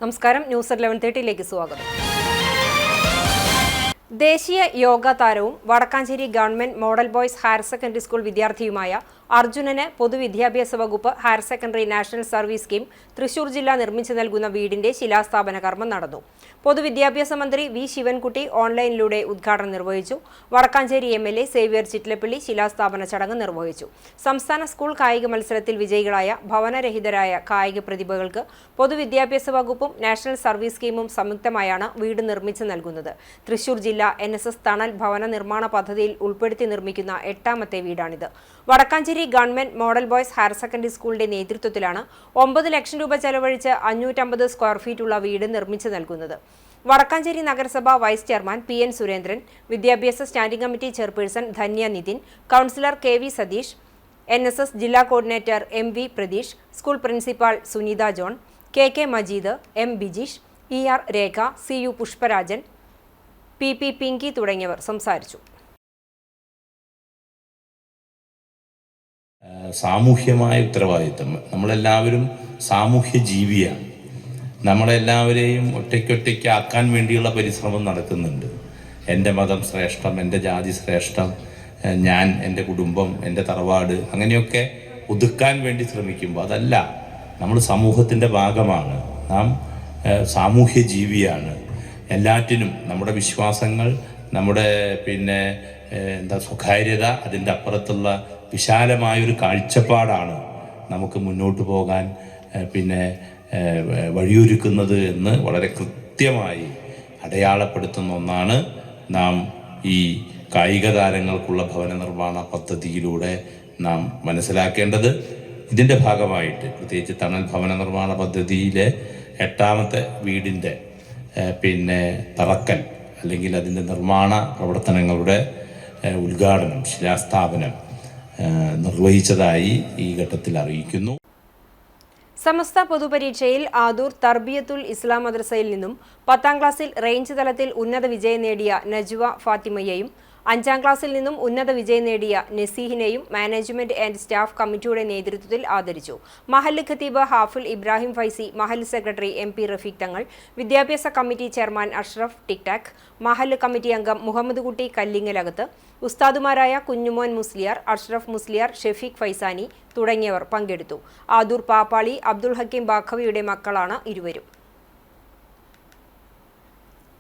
നമസ്കാരം, ന്യൂസ് 11:30 സ്വാഗതം. ദേശീയ യോഗ താരവും Vadakkanchery government model boys higher secondary school വിദ്യാർത്ഥിയുമായ അർജുനന് പൊതുവിദ്യാഭ്യാസ വകുപ്പ് higher secondary national service scheme Thrissur ജില്ല നിർമ്മിച്ചു നൽകുന്ന വീടിന്റെ ശിലാസ്ഥാപന കർമ്മം നടന്നു. പൊതുവിദ്യാഭ്യാസ മന്ത്രി വി ശിവൻകുട്ടി ഓൺലൈനിലൂടെ ഉദ്ഘാടനം നിർവഹിച്ചു. വടക്കാഞ്ചേരി MLA സേവ്യർ ചിറ്റലപ്പള്ളി ശിലാസ്ഥാപന ചടങ്ങ് നിർവഹിച്ചു. സംസ്ഥാന സ്കൂൾ കായിക മത്സരത്തിൽ വിജയികളായ ഭവനരഹിതരായ കായിക പ്രതിഭകൾക്ക് പൊതുവിദ്യാഭ്യാസ വകുപ്പും നാഷണൽ സർവീസ് സ്കീമും സംയുക്തമായാണ് വീട് നിർമ്മിച്ചു നൽകുന്നത്. തൃശൂർ ജില്ല NSS തണൽ ഭവന നിർമ്മാണ പദ്ധതിയിൽ ഉൾപ്പെടുത്തി നിർമ്മിക്കുന്ന 8ാമത്തെ വീടാണിത്. Vadakkanchery government model boys higher secondary സ്കൂളിന്റെ നേതൃത്വത്തിലാണ് 9 ലക്ഷം രൂപ ചെലവഴിച്ച് 550 സ്ക്വയർ ഫീറ്റുള്ള വീട് നിർമ്മിച്ചു നൽകുന്നത്. വടക്കാഞ്ചേരി നഗരസഭ വൈസ് ചെയർമാൻ PN സുരേന്ദ്രൻ, വിദ്യാഭ്യാസ standing committee chairperson Dhanya Nithin, councillor KV Satheesh, NSS ജില്ലാ coordinator MV Pratheesh, school principal Sunitha John, KK Majeed, M Bijeesh, ER Rekha, CU Pushparajan, PP Pinky തുടങ്ങിയവർ സംസാരിച്ചു. സാമൂഹ്യമായ ഉത്തരവാദിത്തം, നമ്മളെല്ലാവരും സാമൂഹ്യ ജീവിയാണ്. നമ്മളെല്ലാവരെയും ഒറ്റയ്ക്കൊറ്റയ്ക്ക് ആക്കാൻ വേണ്ടിയുള്ള പരിശ്രമം നടക്കുന്നുണ്ട്. എൻ്റെ മതം ശ്രേഷ്ഠം, എൻ്റെ ജാതി ശ്രേഷ്ഠം, ഞാൻ, എൻ്റെ കുടുംബം, എൻ്റെ തറവാട്, അങ്ങനെയൊക്കെ ഒതുക്കാൻ വേണ്ടി ശ്രമിക്കുമ്പോൾ അതല്ല, നമ്മൾ സമൂഹത്തിൻ്റെ ഭാഗമാണ്. നാം സാമൂഹ്യ ജീവിയാണ്. എല്ലാറ്റിനും നമ്മുടെ വിശ്വാസങ്ങൾ, നമ്മുടെ സ്വകാര്യത, അതിൻ്റെ അപ്പുറത്തുള്ള വിശാലമായൊരു കാഴ്ചപ്പാടാണ് നമുക്ക് മുന്നോട്ട് പോകാൻ വഴിയൊരുക്കുന്നത് എന്ന് വളരെ കൃത്യമായി അടയാളപ്പെടുത്തുന്ന ഒന്നാണ് നാം ഈ കായിക താരങ്ങൾക്കുള്ള ഭവന നിർമ്മാണ പദ്ധതിയിലൂടെ നാം മനസ്സിലാക്കേണ്ടത്. ഇതിൻ്റെ ഭാഗമായിട്ട് പ്രത്യേകിച്ച് തണൽ ഭവന നിർമ്മാണ പദ്ധതിയിലെ 8ാമത്തെ വീടിൻ്റെ തറക്കൽ അല്ലെങ്കിൽ അതിൻ്റെ നിർമ്മാണ പ്രവർത്തനങ്ങളുടെ ഉദ്ഘാടനം, ശിലാസ്ഥാപനം നിർവഹിച്ചതായി ഈ ഘട്ടത്തിൽ അറിയിക്കുന്നു. സമസ്ത പൊതുപരീക്ഷയിൽ ആദൂർ തർബിയത്തുൽ ഇസ്ലാം മദ്രസയിൽ നിന്നും 10ാം ക്ലാസ്സിൽ റേഞ്ച് തലത്തിൽ ഉന്നത വിജയം നേടിയ നജ്വ ഫാത്തിമയെയും 5ാം ക്ലാസ്സിൽ നിന്നും ഉന്നത വിജയം നേടിയ നസീഹിനെയും മാനേജ്മെന്റ് ആൻഡ് സ്റ്റാഫ് കമ്മിറ്റിയുടെ നേതൃത്വത്തിൽ ആദരിച്ചു. മഹല്ല് ഖത്തീബ് ഹാഫിൽ ഇബ്രാഹിം ഫൈസി, മഹല്ല് സെക്രട്ടറി MP റഫീഖ് തങ്ങൾ, വിദ്യാഭ്യാസ കമ്മിറ്റി ചെയർമാൻ അഷ്റഫ് ടിക്ടാക്, മഹല്ല് കമ്മിറ്റി അംഗം മുഹമ്മദ് കുട്ടി കല്ലിങ്ങലകത്ത്, ഉസ്താദുമാരായ കുഞ്ഞുമോൻ മുസ്ലിയാർ, അഷ്റഫ് മുസ്ലിയാർ, ഷെഫീഖ് ഫൈസാനി തുടങ്ങിയവർ പങ്കെടുത്തു. ആദൂർ പാപ്പാളി അബ്ദുൽ ഹക്കീം ബാഖവിയുടെ മക്കളാണ് ഇരുവരും.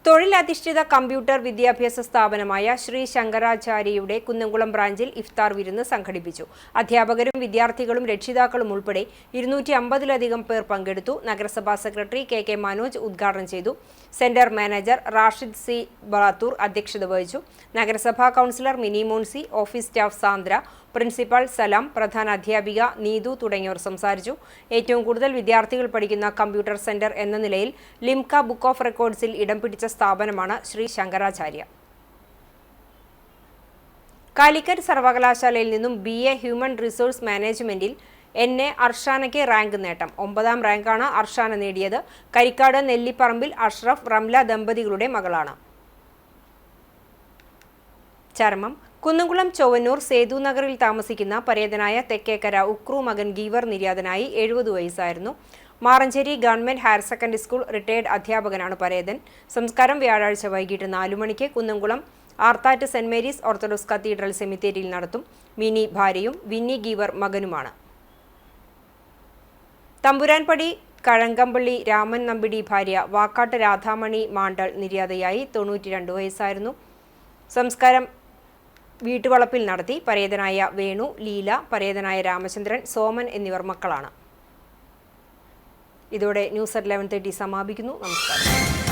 തൊഴിലധിഷ്ഠിത കമ്പ്യൂട്ടർ വിദ്യാഭ്യാസ സ്ഥാപനമായ ശ്രീ ശങ്കരാചാര്യയുടെ കുന്നംകുളം ബ്രാഞ്ചിൽ ഇഫ്താർ വിരുന്ന് സംഘടിപ്പിച്ചു. അധ്യാപകരും വിദ്യാർത്ഥികളും രക്ഷിതാക്കളും ഉൾപ്പെടെ 250-ലധികം പേർ പങ്കെടുത്തു. നഗരസഭാ സെക്രട്ടറി KK മനോജ് ഉദ്ഘാടനം ചെയ്തു. Centre manager Rashid C Balathur അധ്യക്ഷത വഹിച്ചു. നഗരസഭാ councillor Mini Monsy, office staff Sandra, principal Salam, പ്രധാന അധ്യാപിക നീതു തുടങ്ങിയവർ സംസാരിച്ചു. ഏറ്റവും കൂടുതൽ വിദ്യാർത്ഥികൾ പഠിക്കുന്ന കമ്പ്യൂട്ടർ സെന്റർ എന്ന നിലയിൽ ലിംക ബുക്ക് ഓഫ് റെക്കോർഡ്സിൽ ഇടം പിടിച്ച സ്ഥാപനമാണ് ശ്രീ ശങ്കരാചാര്യ. കാലിക്കറ്റ് സർവകലാശാലയിൽ നിന്നും BA ഹ്യൂമൻ റിസോഴ്സ് മാനേജ്മെന്റിൽ NA അർഷാനയ്ക്ക് റാങ്ക് നേട്ടം. 9ാം റാങ്കാണ് അർഷാന നേടിയത്. കരിക്കാട് നെല്ലിപ്പറമ്പിൽ അഷ്റഫ് റംല ദമ്പതികളുടെ മകളാണ്. ചരമം. കുന്നംകുളം ചൊവ്വന്നൂർ സേതു നഗറിൽ താമസിക്കുന്ന പരേതനായ തെക്കേക്കര ഉക്രു മകൻ ഗീവർ നിര്യാതനായി. 70 വയസ്സായിരുന്നു. Maranchery government higher secondary school retired അധ്യാപകനാണ് പരേതൻ. സംസ്കാരം വ്യാഴാഴ്ച വൈകിട്ട് 4 മണിക്ക് Kunnamkulam Arthat saint Mary's orthodox cathedral സെമിത്തേരിയിൽ നടത്തും. മിനി ഭാര്യയും വിന്നി ഗീവർ മകനുമാണ്. തമ്പുരാൻപടി കഴങ്കമ്പള്ളി രാമൻ നമ്പിടി ഭാര്യ വാക്കാട്ട് രാധാമണി മാണ്ടൾ നിര്യാതയായി. 92 വയസ്സായിരുന്നു. സംസ്കാരം വീട്ടുവളപ്പിൽ നടത്തി. പരേതനായ വേണു, ലീല, പരേതനായ രാമചന്ദ്രൻ, സോമൻ എന്നിവർ മക്കളാണ്. ഇതോടെ ന്യൂസ് 11:30 സമാപിക്കുന്നു. നമസ്കാരം.